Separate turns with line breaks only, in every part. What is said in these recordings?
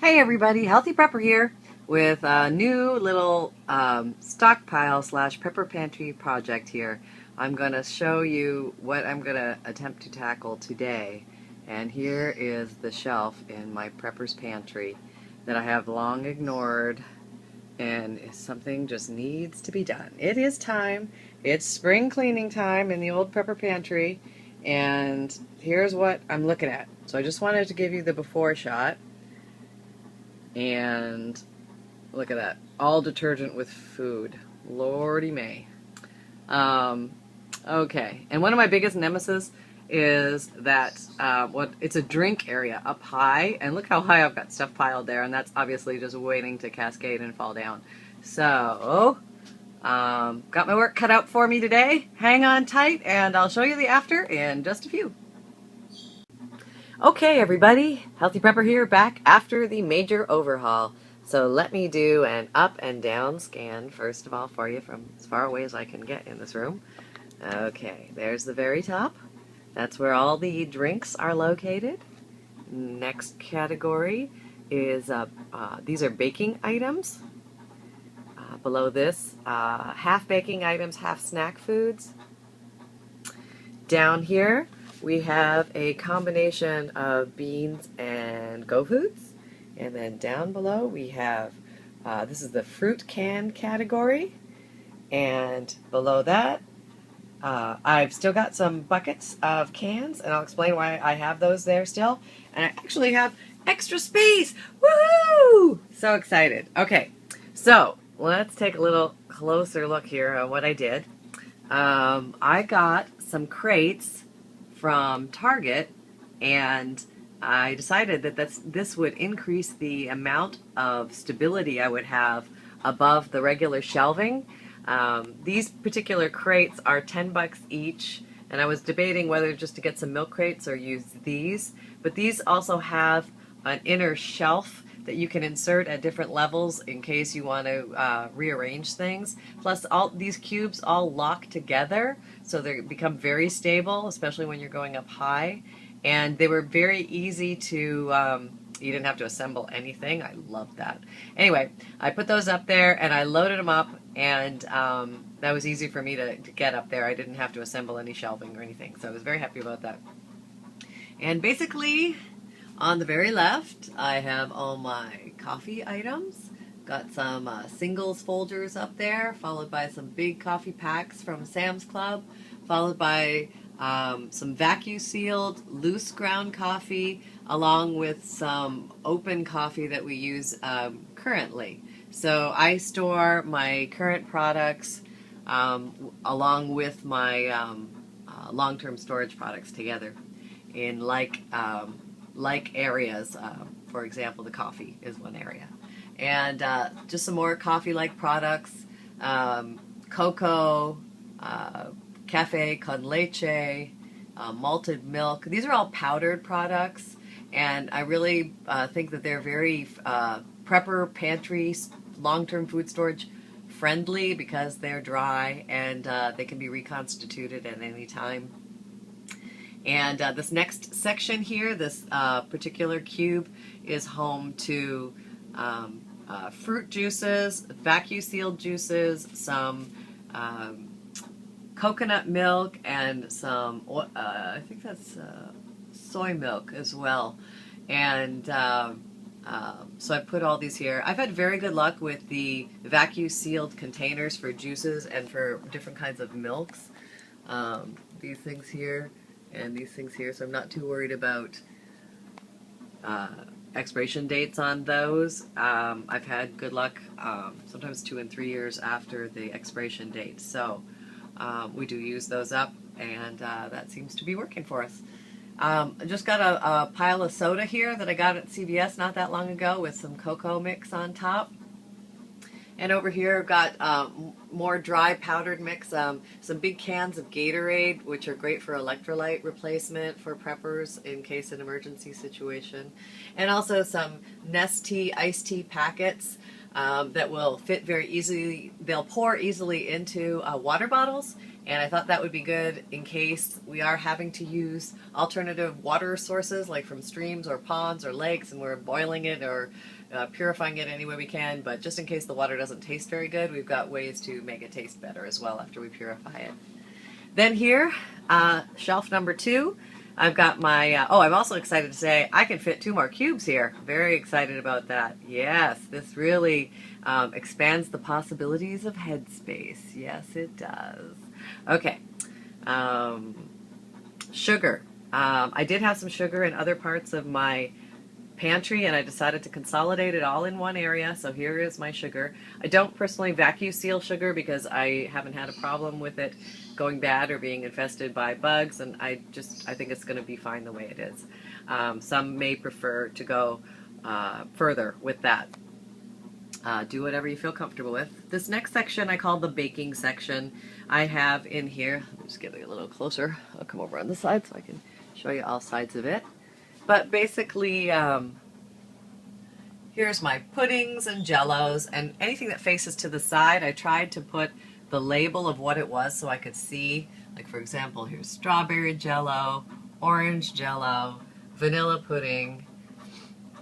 Hey everybody, Healthy Prepper here with a new little stockpile slash prepper pantry project here. I'm going to show you what I'm going to attempt to tackle today. And here is the shelf in my prepper's pantry that I have long ignored, and something just needs to be done. It is time. It's spring cleaning time in the old prepper pantry, and here's what I'm looking at. So I just wanted to give you the before shot. And look at that. All detergent with food. Lordy May. Okay. And one of my biggest nemesis is that it's a drink area up high. And look how high I've got stuff piled there. And that's obviously just waiting to cascade and fall down. So, got my work cut out for me today. Hang on tight and I'll show you the after in just a few. Okay, everybody, Healthy Prepper here, back after the major overhaul. So let me do an up and down scan, first of all, for you from as far away as I can get in this room. Okay, there's the very top. That's where all the drinks are located. Next category is, these are baking items. Below this, half baking items, half snack foods. Down here, we have a combination of beans and go foods. And then down below we have, this is the fruit can category. And below that, I've still got some buckets of cans, and I'll explain why I have those there still. And I actually have extra space. Woohoo! So excited. Okay, so let's take a little closer look here at what I did. I got some crates from Target, and I decided that this would increase the amount of stability I would have above the regular shelving. These particular crates are 10 bucks each, and I was debating whether just to get some milk crates or use these, but these also have an inner shelf that you can insert at different levels in case you want to rearrange things. Plus, all these cubes all lock together, so they become very stable, especially when you're going up high. And they were very easy to, you didn't have to assemble anything. I love that. Anyway, I put those up there and I loaded them up, and that was easy for me to get up there. I didn't have to assemble any shelving or anything, so I was very happy about that. And basically, on the very left, I have all my coffee items. Got some singles Folgers up there, followed by some big coffee packs from Sam's Club, followed by some vacuum-sealed loose ground coffee, along with some open coffee that we use currently. So I store my current products along with my long-term storage products together in like areas. For example, the coffee is one area. And just some more coffee-like products, cocoa, cafe con leche, malted milk. These are all powdered products, and I really think that they're very prepper, pantry, long-term food storage friendly because they're dry and they can be reconstituted at any time. And this next section here, this particular cube, is home to fruit juices, vacuum-sealed juices, some coconut milk, and some, I think that's soy milk as well. And so I put all these here. I've had very good luck with the vacuum-sealed containers for juices and for different kinds of milks. These things here and these things here, so I'm not too worried about expiration dates on those. I've had good luck sometimes 2 and 3 years after the expiration date, so we do use those up, and that seems to be working for us. I just got a pile of soda here that I got at CVS not that long ago with some cocoa mix on top. And over here I've got more dry powdered mix, some big cans of Gatorade, which are great for electrolyte replacement for preppers in case an emergency situation. And also some Nestea iced tea packets that will fit very easily. They'll pour easily into water bottles, And I thought that would be good in case we are having to use alternative water sources like from streams or ponds or lakes, and we're boiling it or purifying it any way we can. But just in case the water doesn't taste very good, we've got ways to make it taste better as well after we purify it. Then here, shelf number 2, I've got my, oh, I'm also excited to say I can fit 2 more cubes here. Very excited about that. Yes, this really expands the possibilities of headspace. Yes, it does. Okay, sugar. I did have some sugar in other parts of my pantry, and I decided to consolidate it all in one area. So here is my sugar. I don't personally vacuum seal sugar because I haven't had a problem with it going bad or being infested by bugs, and I think it's going to be fine the way it is. Some may prefer to go further with that. Do whatever you feel comfortable with. This next section I call the baking section. I have in here, let me just get it a little closer. I'll come over on the side so I can show you all sides of it. But basically, here's my puddings and jellos, and anything that faces to the side, I tried to put the label of what it was so I could see. Like, for example, here's strawberry jello, orange jello, vanilla pudding.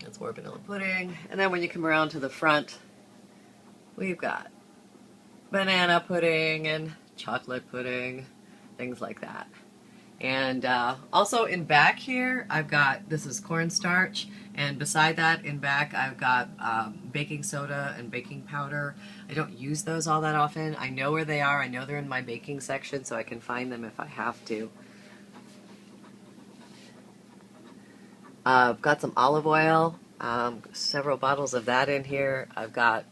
That's more vanilla pudding. And then when you come around to the front, we've got banana pudding and chocolate pudding, things like that. And also in back here, I've got, this is cornstarch, and beside that in back I've got baking soda and baking powder. I don't use those all that often. I know where they are. I know they're in my baking section, so I can find them if I have to. I've got some olive oil, several bottles of that in here. I've got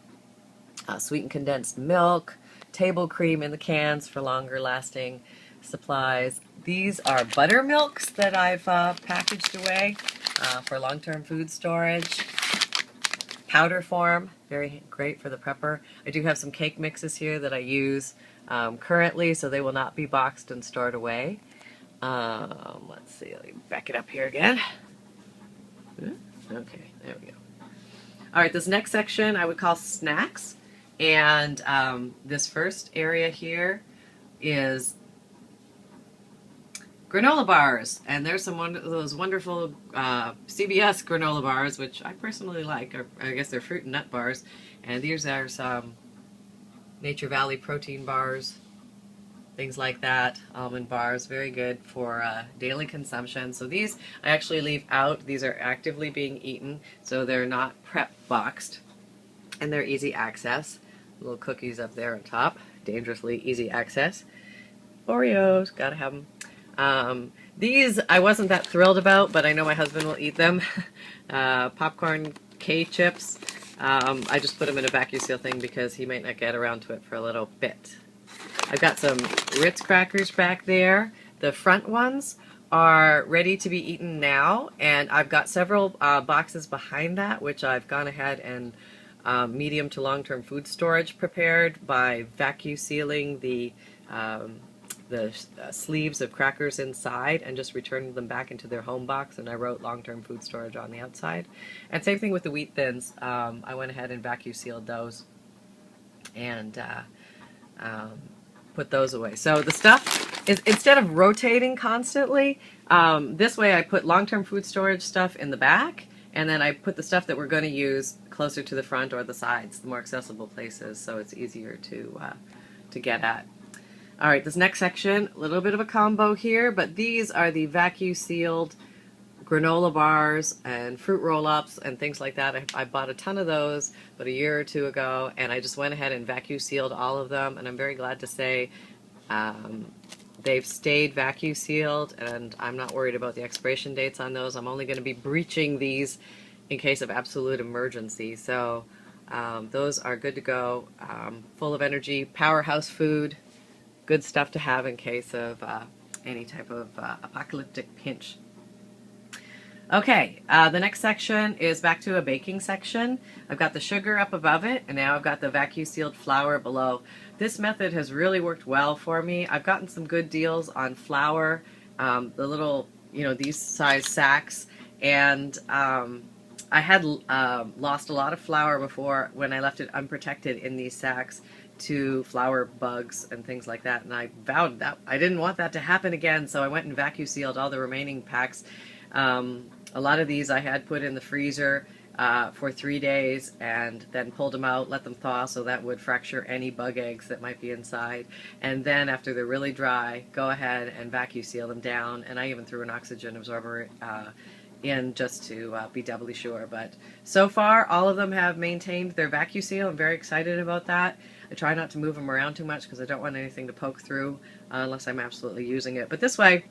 sweetened condensed milk, table cream in the cans for longer lasting supplies. These are buttermilks that I've packaged away for long-term food storage. Powder form, very great for the prepper. I do have some cake mixes here that I use currently, so they will not be boxed and stored away. Let's see, let me back it up here again. Okay, there we go. All right, this next section I would call snacks, and this first area here is granola bars, and there's some of those wonderful CBS granola bars, which I personally like. Or I guess they're fruit and nut bars, and these are some Nature Valley protein bars, things like that. Almond bars, very good for daily consumption. So these I actually leave out. These are actively being eaten, so they're not prep boxed, and they're easy access. Little cookies up there on top, dangerously easy access. Oreos, gotta have them. These I wasn't that thrilled about, but I know my husband will eat them. Popcorn K chips. I just put them in a vacuum seal thing because he might not get around to it for a little bit. I've got some Ritz crackers back there. The front ones are ready to be eaten now, and I've got several boxes behind that, which I've gone ahead and medium to long-term food storage prepared by vacuum sealing the sleeves of crackers inside and just returned them back into their home box, and I wrote long-term food storage on the outside. And same thing with the wheat thins. I went ahead and vacuum sealed those and put those away. So the stuff is, instead of rotating constantly, this way I put long-term food storage stuff in the back, and then I put the stuff that we're going to use closer to the front or the sides, the more accessible places, so it's easier to get at. All right, this next section, a little bit of a combo here, but these are the vacuum sealed granola bars and fruit roll-ups and things like that. I bought a ton of those about a year or two ago, and I just went ahead and vacuum sealed all of them, and I'm very glad to say they've stayed vacuum sealed, and I'm not worried about the expiration dates on those. I'm only going to be breaching these in case of absolute emergency, so those are good to go. Full of energy, powerhouse food. Good stuff to have in case of any type of apocalyptic pinch. Okay, the next section is back to a baking section. I've got the sugar up above it, and now I've got the vacuum sealed flour below. This method has really worked well for me. I've gotten some good deals on flour, the little, these size sacks, and I had lost a lot of flour before when I left it unprotected in these sacks, to flower bugs and things like that. And I vowed that I didn't want that to happen again, so I went and vacuum sealed all the remaining packs. A lot of these I had put in the freezer for 3 days and then pulled them out, let them thaw, so that would fracture any bug eggs that might be inside. And then after they're really dry, go ahead and vacuum seal them down. And I even threw an oxygen absorber in just to be doubly sure. But so far, all of them have maintained their vacuum seal. I'm very excited about that. I try not to move them around too much because I don't want anything to poke through unless I'm absolutely using it. But this way,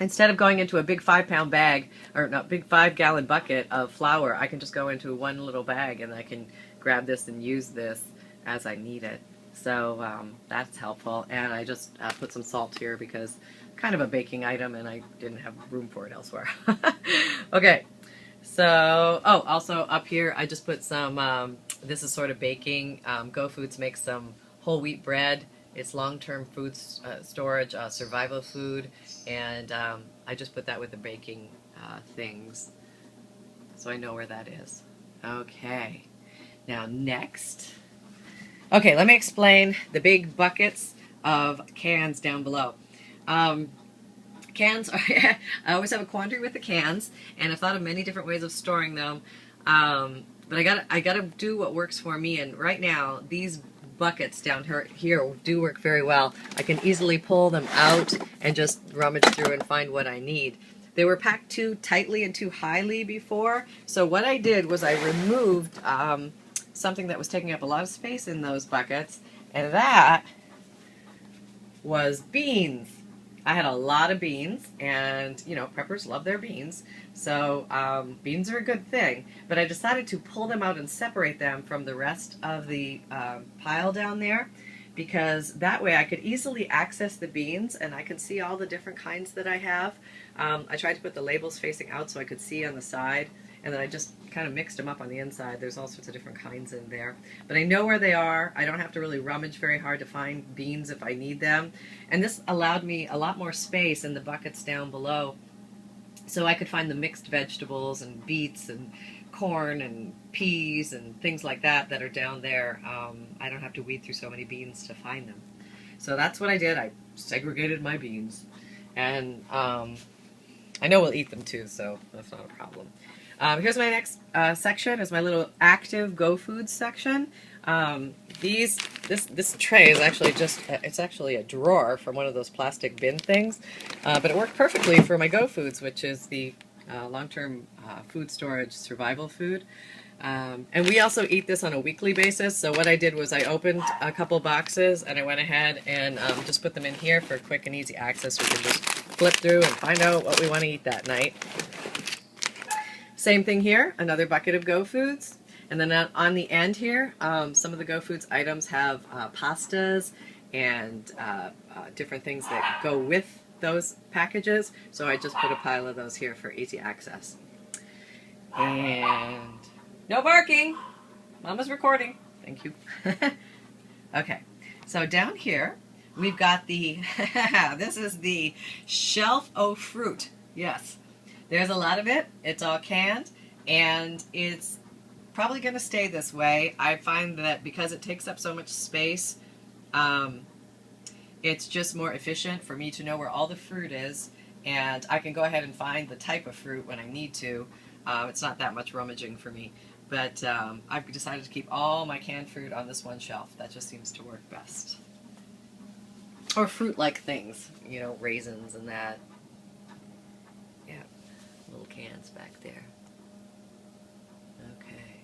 instead of going into a big 5-pound bag, or not, big 5-gallon bucket of flour, I can just go into one little bag and I can grab this and use this as I need it. So that's helpful. And I just put some salt here because kind of a baking item and I didn't have room for it elsewhere. Okay, so, oh, also up here I just put some, this is sort of baking. Go Foods makes some whole wheat bread. It's long-term food storage, survival food, and I just put that with the baking things, so I know where that is. Okay, now next. Okay, let me explain the big buckets of cans down below. Cans are, I always have a quandary with the cans, and I've thought of many different ways of storing them, but I gotta do what works for me, and right now, these buckets down here do work very well. I can easily pull them out and just rummage through and find what I need. They were packed too tightly and too highly before, so what I did was I removed something that was taking up a lot of space in those buckets, and that was beans. I had a lot of beans, and you know, preppers love their beans, so beans are a good thing, but I decided to pull them out and separate them from the rest of the pile down there, because that way I could easily access the beans and I could see all the different kinds that I have. I tried to put the labels facing out so I could see on the side, and then I just kind of mixed them up on the inside. There's all sorts of different kinds in there. But I know where they are. I don't have to really rummage very hard to find beans if I need them. And this allowed me a lot more space in the buckets down below, so I could find the mixed vegetables and beets and corn and peas and things like that that are down there. I don't have to weed through so many beans to find them. So that's what I did. I segregated my beans. And I know we'll eat them too, so that's not a problem. Here's my next section, is my little active Go Foods section. This tray is actually just, it's actually a drawer from one of those plastic bin things, but it worked perfectly for my Go Foods, which is the long-term food storage survival food. And we also eat this on a weekly basis, so what I did was I opened a couple boxes and I went ahead and just put them in here for quick and easy access. We can just flip through and find out what we want to eat that night. Same thing here, another bucket of Go Foods. And then on the end here, some of the Go Foods items have pastas and different things that go with those packages. So I just put a pile of those here for easy access. And no barking! Mama's recording. Thank you. Okay, so down here we've got the, this is the shelf o' fruit. Yes. There's a lot of it. It's all canned, and it's probably going to stay this way. I find that because it takes up so much space, it's just more efficient for me to know where all the fruit is, and I can go ahead and find the type of fruit when I need to. It's not that much rummaging for me, but I've decided to keep all my canned fruit on this one shelf. That just seems to work best. Or fruit-like things, you know, raisins and that. Yeah. Little cans back there. Okay.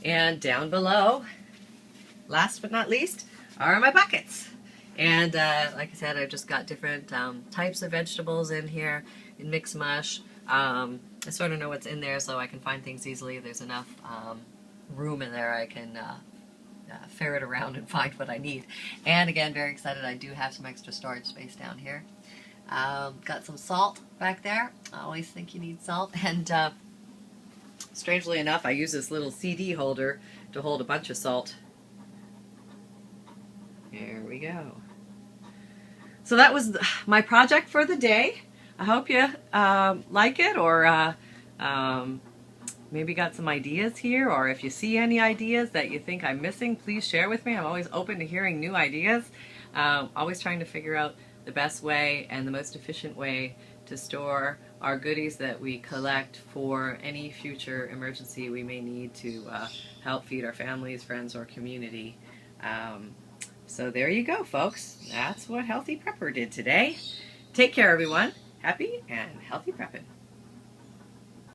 And down below, last but not least, are my buckets. And like I said, I've just got different types of vegetables in here, in mixed mush. I sort of know what's in there so I can find things easily. There's enough room in there I can ferret around and find what I need. And again, very excited, I do have some extra storage space down here. Got some salt back there. I always think you need salt. And strangely enough, I use this little CD holder to hold a bunch of salt. There we go. So that was my project for the day. I hope you like it, or maybe got some ideas here, or if you see any ideas that you think I'm missing, please share with me. I'm always open to hearing new ideas. Always trying to figure out the best way and the most efficient way to store our goodies that we collect for any future emergency we may need to help feed our families, friends, or community. So there you go, folks. That's what Healthy Prepper did today. Take care, everyone. Happy and healthy prepping.